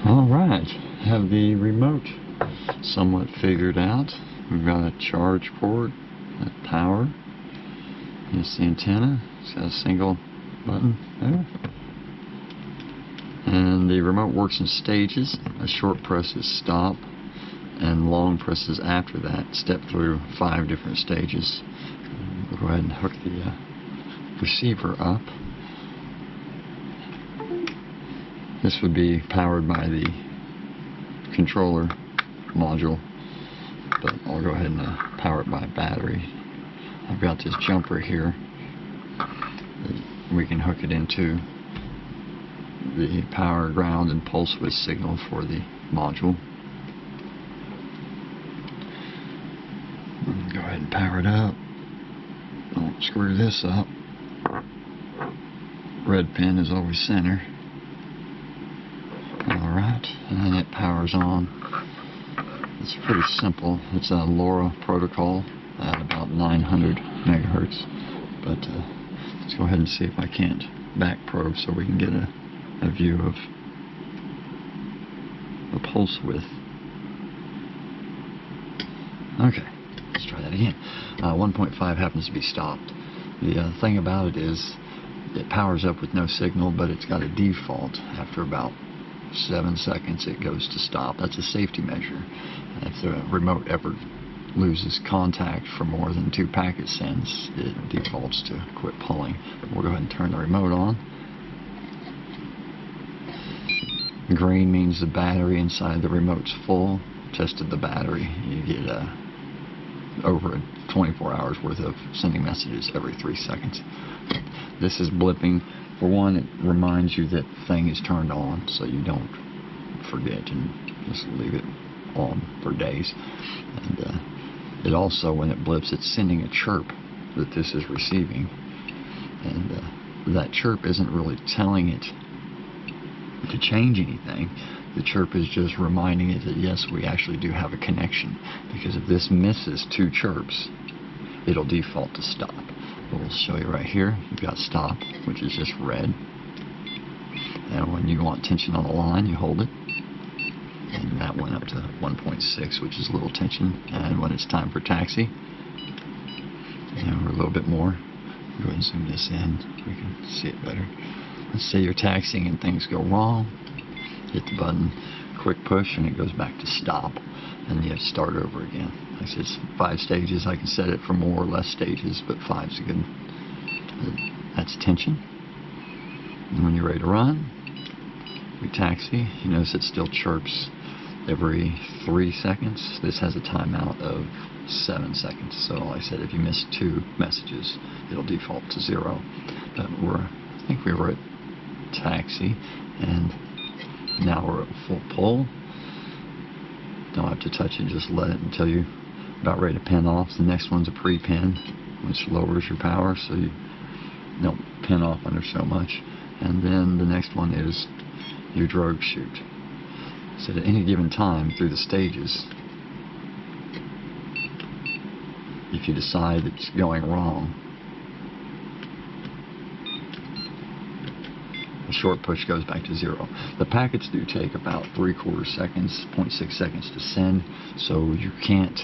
Alright, have the remote somewhat figured out. We've got a charge port, a power, here's the antenna, it's got a single button there. And the remote works in stages. A short press is stop, and long presses after that step through 5 different stages. We'll go ahead and hook the receiver up. This would be powered by the controller module, but I'll go ahead and power it by battery. I've got this jumper here. We can hook it into the power, ground, and pulse width signal for the module. Go ahead and power it up. Don't screw this up. Red pin is always center. Alright, and then it powers on. It's pretty simple. It's a Lora protocol at about 900 megahertz. But let's go ahead and see if I can't back probe so we can get a view of the pulse width. Okay, let's try that again. 1.5 happens to be stopped. The thing about it is it powers up with no signal, but it's got a default. After about 7 seconds it goes to stop. That's a safety measure. If the remote ever loses contact for more than 2 packet sends, it defaults to quit pulling. We'll go ahead and turn the remote on. Green means the battery inside the remote's full. Tested the battery. You get over 24 hours worth of sending messages every 3 seconds. This is blipping. For one, it reminds you that the thing is turned on, so you don't forget and just leave it on for days. And it also, when it blips, it's sending a chirp that this is receiving. And that chirp isn't really telling it to change anything. The chirp is just reminding it that yes, we actually do have a connection, because if this misses 2 chirps, it'll default to stop. We'll show you right here. You've got stop, which is just red, and when you want tension on the line, you hold it, and that went up to 1.6, which is a little tension. And when it's time for taxi, and we're a little bit more. Go ahead and zoom this in so we can see it better. Let's say you're taxiing and things go wrong. Hit the button, quick push, and it goes back to stop, and you have to start over again. Like I said, it's 5 stages. I can set it for more or less stages, but 5's a good. That's tension. And when you're ready to run, we taxi. You notice it still chirps every 3 seconds. This has a timeout of 7 seconds. So like I said, if you miss 2 messages, it'll default to 0. But I think we were at taxi, and now we're at full pull. Don't have to touch it, just let it until you're about ready to pin off. The next one's a pre-pin, which lowers your power so you don't pin off under so much. And then the next one is your drogue chute. So at any given time through the stages, if you decide it's going wrong, the short push goes back to 0. The packets do take about 3/4 seconds, 0.6 seconds to send, so you can't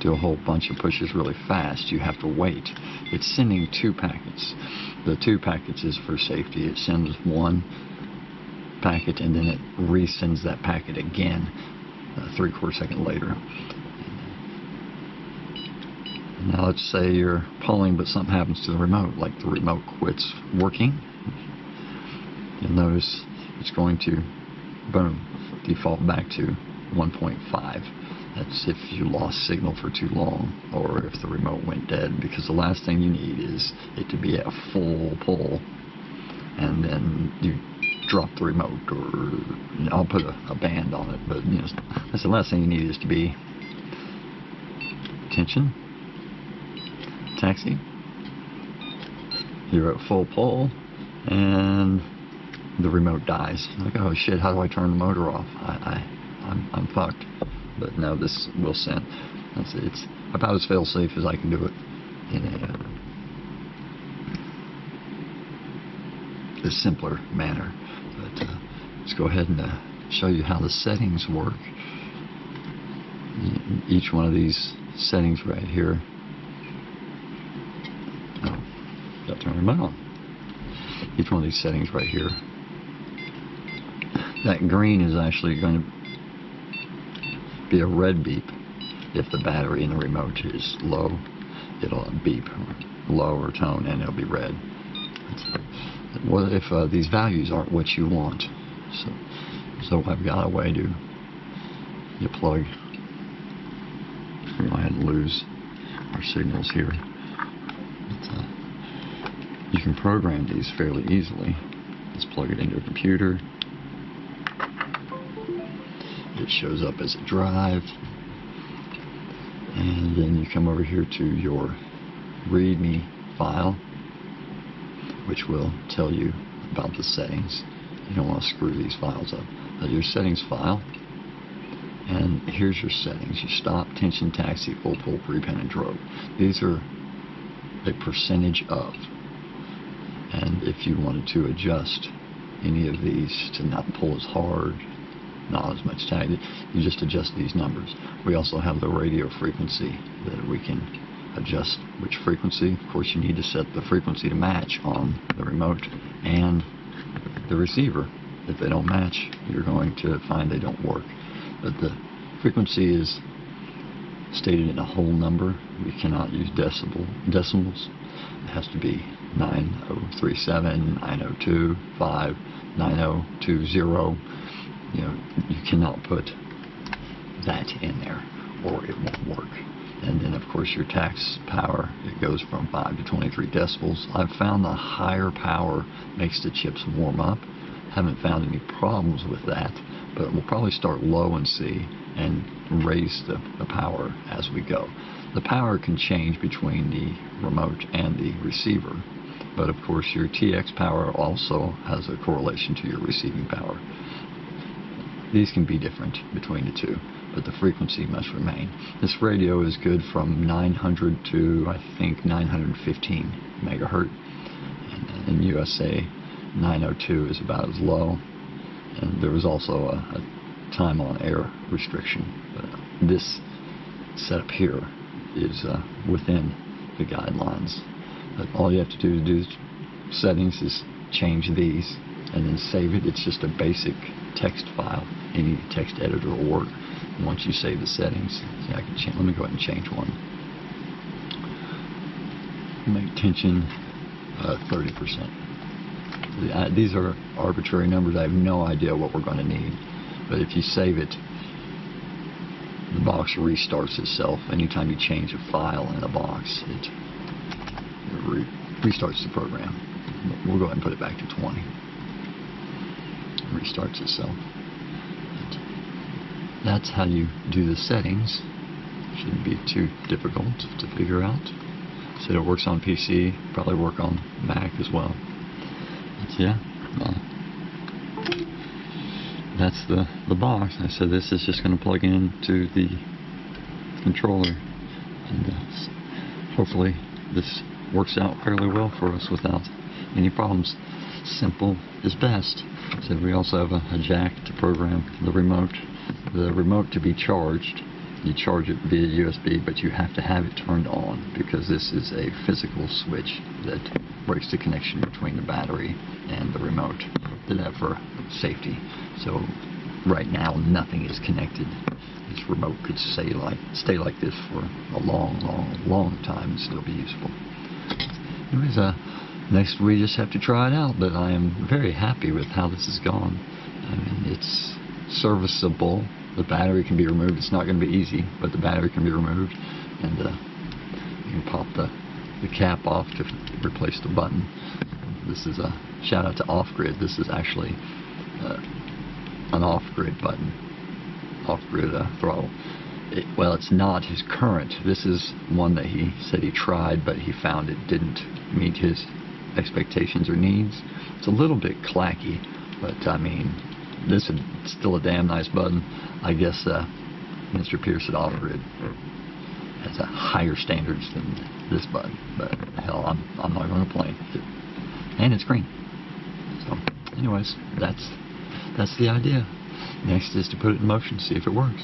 do a whole bunch of pushes really fast. You have to wait. It's sending 2 packets. The 2 packets is for safety. It sends 1 packet and then it resends that packet again 3/4 second later. Now let's say you're pulling but something happens to the remote, like the remote quits working. You'll notice it's going to, boom, default back to 1.5. That's if you lost signal for too long, or if the remote went dead, because the last thing you need is it to be at full pull and then you drop the remote, or I'll put a band on it, but you know, that's the last thing you need is to be tension, taxi, you're at full pull, and the remote dies. Like, oh shit, how do I turn the motor off? I'm fucked. But no, this will send. It's about as fail-safe as I can do it in a simpler manner. But let's go ahead and show you how the settings work. Each one of these settings right here. Oh, got to turn them on. Each one of these settings right here. That green is actually going to be a red beep. If the battery in the remote is low, it'll beep low or tone, and it'll be red. What if these values aren't what you want? So I've got a way to plug. We'll go ahead and lose our signals here. You can program these fairly easily. Just plug it into a computer. It shows up as a drive. And then you come over here to your README file, which will tell you about the settings. You don't want to screw these files up. Your settings file, and here's your settings. You stop, tension, taxi, full pull, pre-pen, and drogue. These are a percentage of. And if you wanted to adjust any of these to not pull as hard, not as much tag, you just adjust these numbers. We also have the radio frequency that we can adjust which frequency. Of course, you need to set the frequency to match on the remote and the receiver. If they don't match, you're going to find they don't work. But the frequency is stated in a whole number. We cannot use decimals. It has to be 9037, 902, 5, 9020. You cannot put that in there or it won't work. And then of course your tax power, it goes from 5 to 23 decibels. I've found the higher power makes the chips warm up. Haven't found any problems with that, but we'll probably start low and see and raise the power as we go. The power can change between the remote and the receiver, but of course your TX power also has a correlation to your receiving power. These can be different between the two, but the frequency must remain. This radio is good from 900 to I think 915 megahertz. And in USA, 902 is about as low. And there was also a time on air restriction. But this setup here is within the guidelines. But all you have to do settings is change these and then save it. It's just a basic text file. Any text editor will work. And once you save the settings, see, I can change. Let me go ahead and change one. Make tension 30%. These are arbitrary numbers. I have no idea what we're going to need. But if you save it, the box restarts itself. Anytime you change a file in a box, it restarts the program. We'll go ahead and put it back to 20. It restarts itself. That's how you do the settings. Shouldn't be too difficult to figure out. So it works on PC, probably work on Mac as well. But yeah, that's the box. I said this is just going to plug into the controller, and hopefully this works out fairly well for us without any problems. Simple is best. So we also have a jack to program the remote. The remote to be charged, you charge it via USB, but you have to have it turned on because this is a physical switch that breaks the connection between the battery and the remote. Did that for safety. So right now nothing is connected. This remote could stay like this for a long time and still be useful. Anyways, next we just have to try it out, but I am very happy with how this has gone. I mean, it's serviceable. The battery can be removed. It's not going to be easy, but the battery can be removed, and you can pop the cap off to replace the button. This is a shout out to Off-Grid. This is actually an off-grid button, off-grid throttle. Well, it's not his current. This is one that he said he tried, but he found it didn't meet his expectations or needs. It's a little bit clacky, but I mean, this is still a damn nice button. I guess Mr. Pierce at Off-Grid has a higher standards than this button, but hell, I'm not going to complain. And it's green. So, anyways, that's That's the idea. Next is to put it in motion, see if it works.